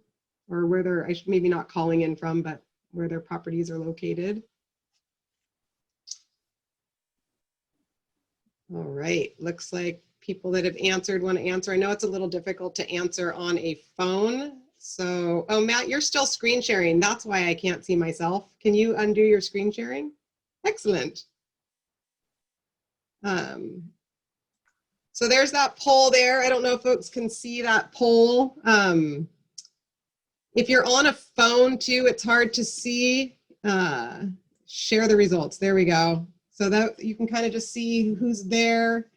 or where they're, maybe not calling in from, but where their properties are located. All right, looks like people that have answered want to answer. I know it's a little difficult to answer on a phone. So, oh, Matt, you're still screen sharing. That's why I can't see myself. Can you undo your screen sharing? Excellent. So there's that poll there. I don't know if folks can see that poll. If you're on a phone too, it's hard to see. Share the results. There we go. So that you can kind of just see who's there.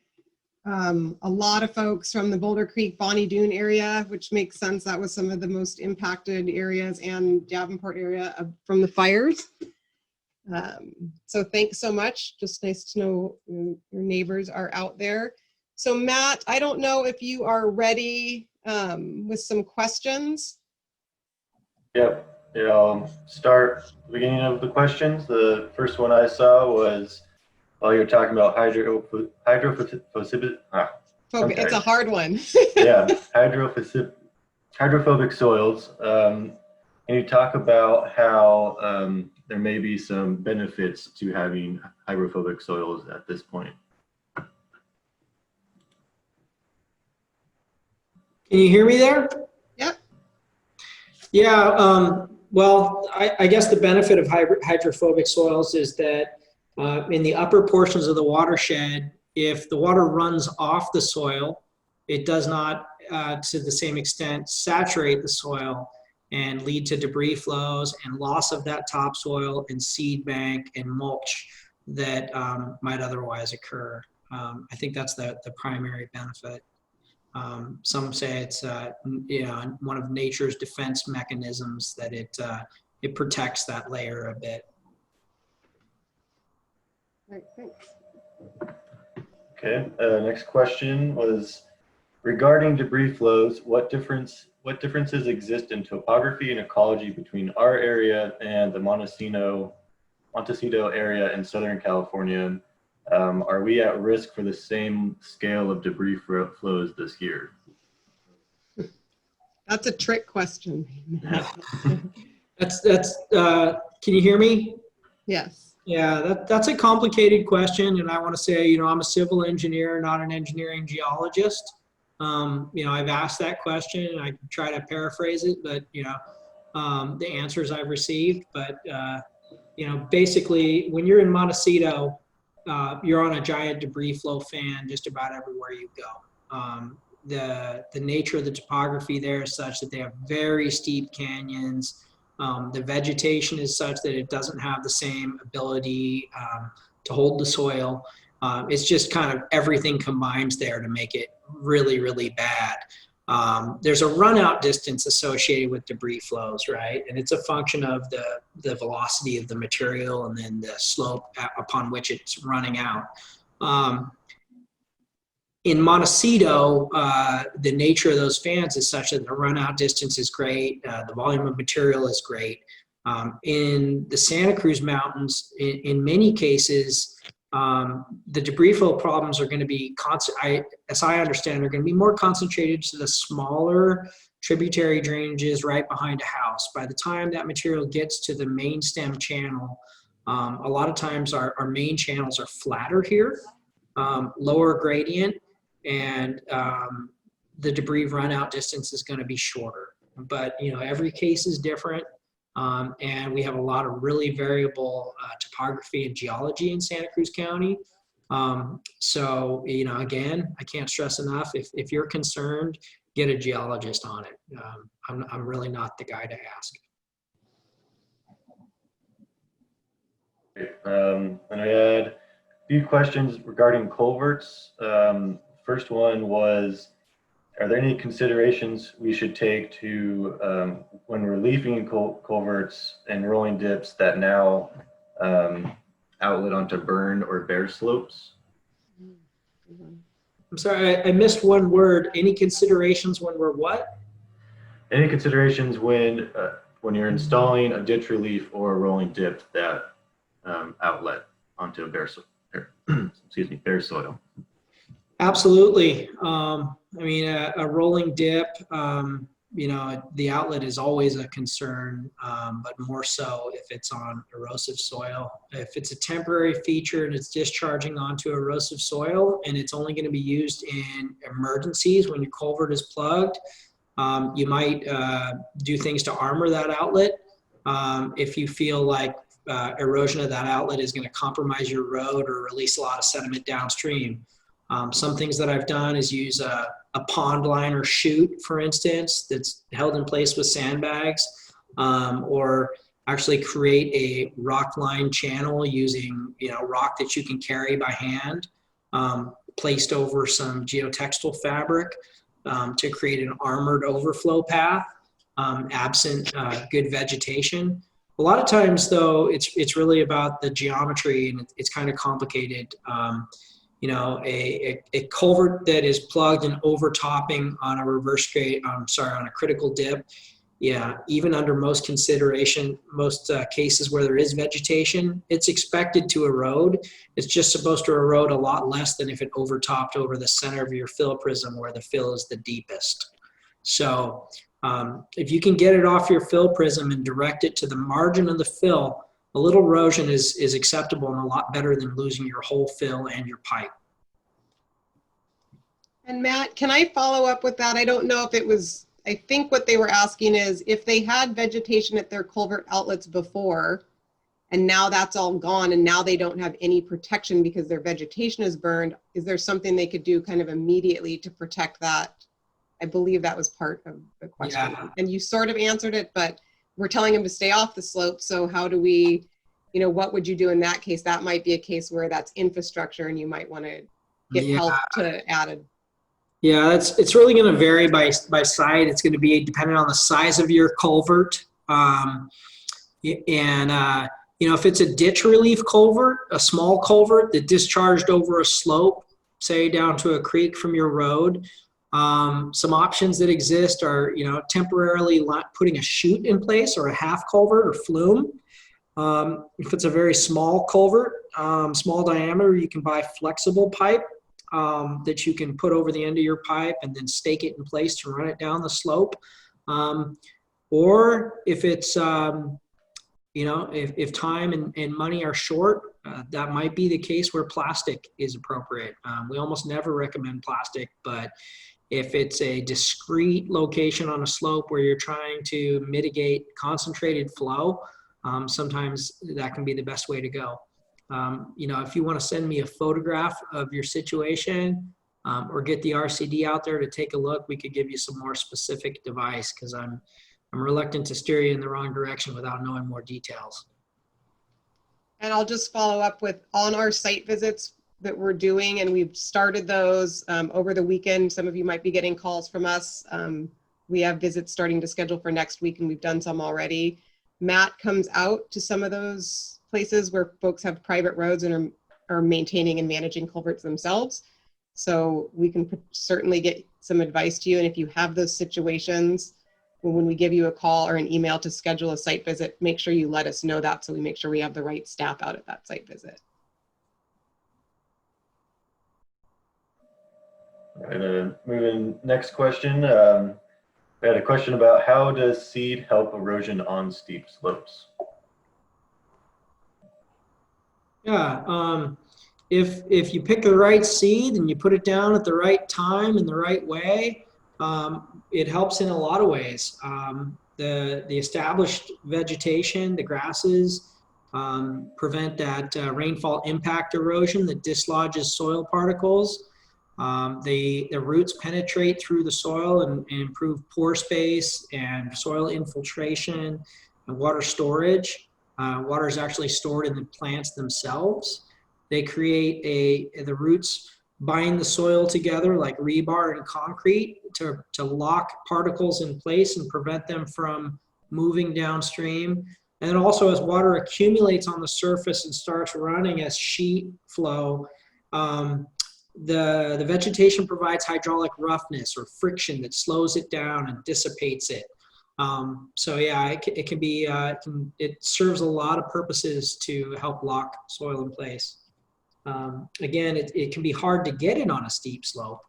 A lot of folks from the Boulder Creek, Bonnie Doon area, which makes sense. That was some of the most impacted areas, and Davenport area from the fires. So thanks so much. Just nice to know your neighbors are out there. So Matt, I don't know if you are ready with some questions. Yep. Yeah, I'll start the beginning of the questions. The first one I saw was while you're talking about hydrophobic. It's a hard one. Yeah, hydrophobic soils. Can you talk about how there may be some benefits to having hydrophobic soils at this point? Can you hear me there? Yep. Yeah, well, I guess the benefit of hydrophobic soils is that in the upper portions of the watershed, if the water runs off the soil, it does not, to the same extent, saturate the soil and lead to debris flows and loss of that topsoil and seed bank and mulch that might otherwise occur. I think that's the primary benefit. Some say it's one of nature's defense mechanisms, that it protects that layer a bit. Right, thanks. Okay. Next question was regarding debris flows. What differences exist in topography and ecology between our area and the Montecito area in Southern California? Are we at risk for the same scale of debris flows this year? That's a trick question. That's can you hear me? Yes. Yeah, that's a complicated question, and I want to say, I'm a civil engineer, not an engineering geologist. I've asked that question, and I try to paraphrase it, but the answers I've received. But basically, when you're in Montecito, you're on a giant debris flow fan just about everywhere you go. The nature of the topography there is such that they have very steep canyons. The vegetation is such that it doesn't have the same ability to hold the soil. It's just kind of everything combines there to make it really, really bad. There's a run out distance associated with debris flows, right? And it's a function of the velocity of the material and then the slope upon which it's running out. In Montecito, the nature of those fans is such that the run out distance is great. The volume of material is great. In the Santa Cruz Mountains, in many cases, the debris flow problems are going to be, as I understand, are going to be more concentrated to the smaller tributary drainages right behind a house. By the time that material gets to the main stem channel, a lot of times our main channels are flatter here, lower gradient, and the debris run out distance is going to be shorter. But every case is different. And we have a lot of really variable topography and geology in Santa Cruz County. So, again, I can't stress enough, if you're concerned, get a geologist on it. I'm really not the guy to ask. And I had a few questions regarding culverts. First one was, are there any considerations we should take to when we're leafing culverts and rolling dips that now outlet onto burn or bare slopes? I'm sorry, I missed one word. Any considerations when we're what? Any considerations when when you're installing a ditch relief or a rolling dip that outlet onto a bare soil. Absolutely. I mean, a rolling dip, you know, the outlet is always a concern, but more so if it's on erosive soil. If it's a temporary feature and it's discharging onto erosive soil and it's only going to be used in emergencies when your culvert is plugged, you might do things to armor that outlet. If you feel like erosion of that outlet is going to compromise your road or release a lot of sediment downstream. Some things that I've done is use a pond line or chute, for instance, that's held in place with sandbags, or actually create a rock line channel using, you know, rock that you can carry by hand, placed over some geotextile fabric to create an armored overflow path, absent good vegetation. A lot of times, though, it's really about the geometry, and it's kind of complicated. You know, a culvert that is plugged and overtopping on a reverse grade, on a critical dip, yeah, even under most consideration, most cases where there is vegetation, it's expected to erode. It's just supposed to erode a lot less than if it overtopped over the center of your fill prism where the fill is the deepest. So if you can get it off your fill prism and direct it to the margin of the fill, a little erosion is acceptable and a lot better than losing your whole fill and your pipe. And Matt, can I follow up with that? I don't know if it was, I think what they were asking is if they had vegetation at their culvert outlets before, and now that's all gone and now they don't have any protection because their vegetation is burned, is there something they could do kind of immediately to protect that? I believe that was part of the question. Yeah. And you sort of answered it, but we're telling them to stay off the slope. So how do we, you know, what would you do in that case? That might be a case where that's infrastructure and you might want to get help to add a. Yeah, it's really going to vary by site. It's going to be dependent on the size of your culvert. You know, if it's a ditch relief culvert, a small culvert that discharged over a slope, say down to a creek from your road, some options that exist are, you know, temporarily putting a chute in place or a half culvert or flume. If it's a very small culvert, small diameter, you can buy flexible pipe that you can put over the end of your pipe and then stake it in place to run it down the slope. Or if it's, you know, if time and money are short, that might be the case where plastic is appropriate. We almost never recommend plastic, but if it's a discrete location on a slope where you're trying to mitigate concentrated flow, sometimes that can be the best way to go. You know, if you want to send me a photograph of your situation or get the RCD out there to take a look, we could give you some more specific advice because I'm reluctant to steer you in the wrong direction without knowing more details. And I'll just follow up with on our site visits that we're doing, and we've started those over the weekend. Some of you might be getting calls from us. We have visits starting to schedule for next week, and we've done some already. Matt comes out to some of those places where folks have private roads and are maintaining and managing culverts themselves. So we can certainly get some advice to you. And if you have those situations, when we give you a call or an email to schedule a site visit, make sure you let us know that so we make sure we have the right staff out at that site visit. And moving next question. We had a question about how does seed help erosion on steep slopes? Yeah, if you pick the right seed and you put it down at the right time and the right way, it helps in a lot of ways. The established vegetation, the grasses, prevent that rainfall impact erosion that dislodges soil particles. The roots penetrate through the soil and improve pore space and soil infiltration and water storage. Water is actually stored in the plants themselves. They create the roots bind the soil together like rebar and concrete to lock particles in place and prevent them from moving downstream. And then also as water accumulates on the surface and starts running as sheet flow, the vegetation provides hydraulic roughness or friction that slows it down and dissipates it. So yeah, it can be, it serves a lot of purposes to help lock soil in place. Again, it can be hard to get it on a steep slope.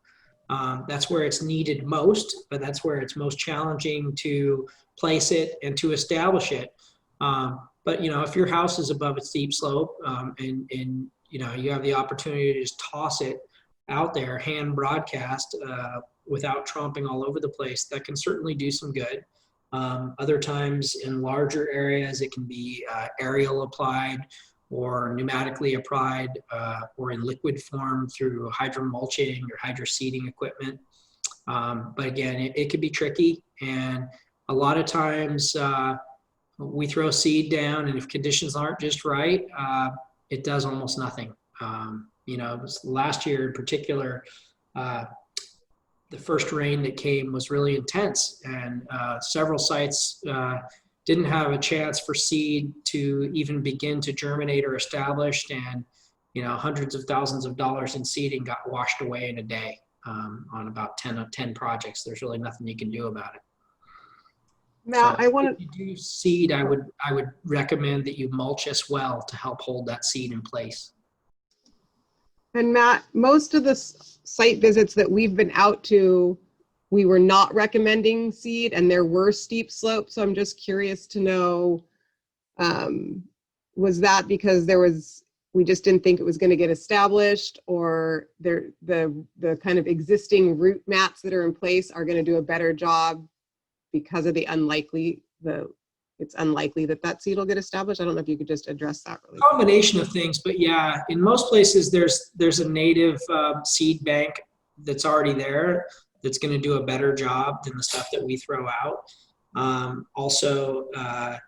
That's where it's needed most, but that's where it's most challenging to place it and to establish it. But if your house is above a steep slope, and you have the opportunity to just toss it out there, hand broadcast, without tromping all over the place, that can certainly do some good. Other times in larger areas, it can be aerial applied or pneumatically applied, or in liquid form through hydromulching or hydroseeding equipment. But again, it can be tricky, and a lot of times we throw seed down, and if conditions aren't just right, it does almost nothing. Last year in particular, the first rain that came was really intense, and several sites didn't have a chance for seed to even begin to germinate or establish, and hundreds of thousands of dollars in seeding got washed away in a day, on about 10 projects. There's really nothing you can do about it. Matt, So I want if you do seed, I would recommend that you mulch as well to help hold that seed in place. And Matt, most of the site visits that we've been out to, we were not recommending seed, and there were steep slopes. So I'm just curious to know, was that because we just didn't think it was going to get established, or the kind of existing root mats that are in place are going to do a better job because of it's unlikely that seed will get established? I don't know if you could just address that really. Combination of things, but yeah, in most places there's a native seed bank that's already there that's going to do a better job than the stuff that we throw out. Also, a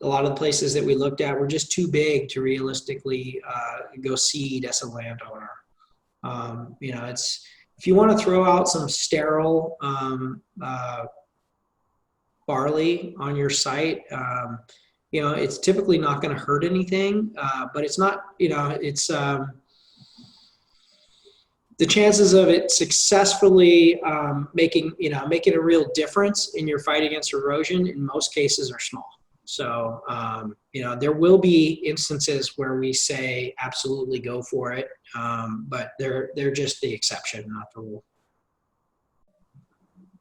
lot of the places that we looked at were just too big to realistically go seed as a landowner. If you want to throw out some sterile barley on your site, it's typically not going to hurt anything, but it's not, the chances of it successfully making a real difference in your fight against erosion in most cases are small. So, there will be instances where we say absolutely go for it, but they're just the exception, not the rule.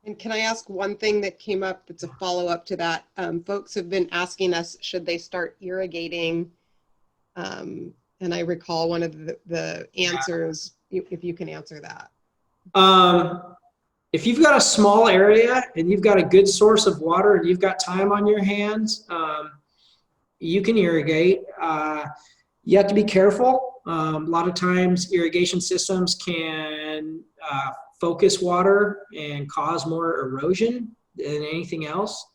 And can I ask one thing that came up that's a follow-up to that? Folks have been asking us, should they start irrigating? And I recall one of the answers, if you can answer that. If you've got a small area and you've got a good source of water and you've got time on your hands, you can irrigate. You have to be careful. A lot of times irrigation systems can focus water and cause more erosion than anything else.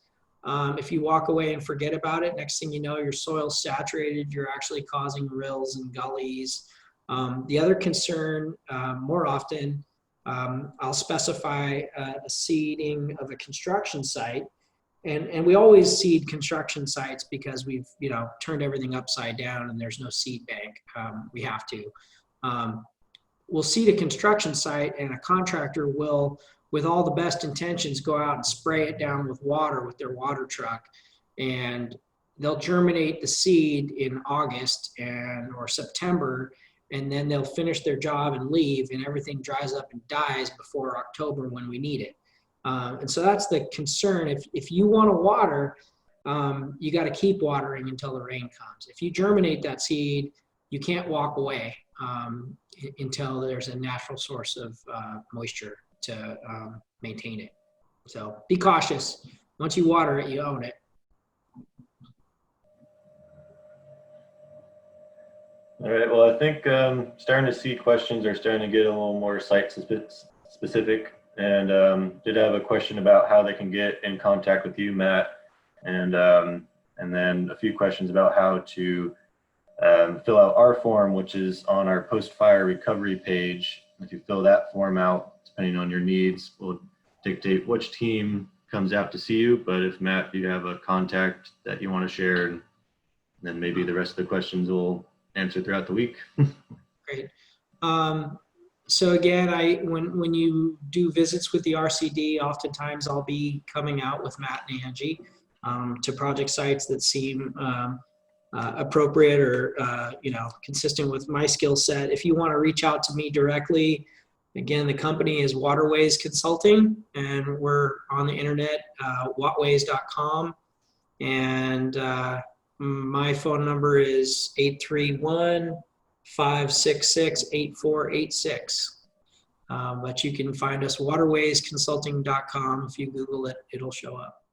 If you walk away and forget about it, next thing you know, your soil's saturated, you're actually causing rills and gullies. The other concern, more often, I'll specify a seeding of a construction site. And we always seed construction sites because we've turned everything upside down and there's no seed bank. We have to. We'll seed a construction site, and a contractor will, with all the best intentions, go out and spray it down with water with their water truck, and they'll germinate the seed in August or September, and then they'll finish their job and leave, and everything dries up and dies before October when we need it. And so that's the concern. If you want to water, you got to keep watering until the rain comes. If you germinate that seed, you can't walk away until there's a natural source of moisture to maintain it. So be cautious. Once you water it, you own it. All right, well, I think starting to see questions are starting to get a little more site specific, and did have a question about how they can get in contact with you, Matt, and then a few questions about how to fill out our form, which is on our post-fire recovery page. If you fill that form out, depending on your needs, will dictate which team comes out to see you. But if Matt, you have a contact that you want to share, then maybe the rest of the questions will answer throughout the week. Great. So again, when you do visits with the RCD, oftentimes I'll be coming out with Matt and Angie to project sites that seem appropriate or consistent with my skill set. If you want to reach out to me directly, again, the company is Waterways Consulting, and we're on the internet, wattways.com, and my phone number is 831-566-8486. But you can find us waterwaysconsulting.com. If you Google it, it'll show up.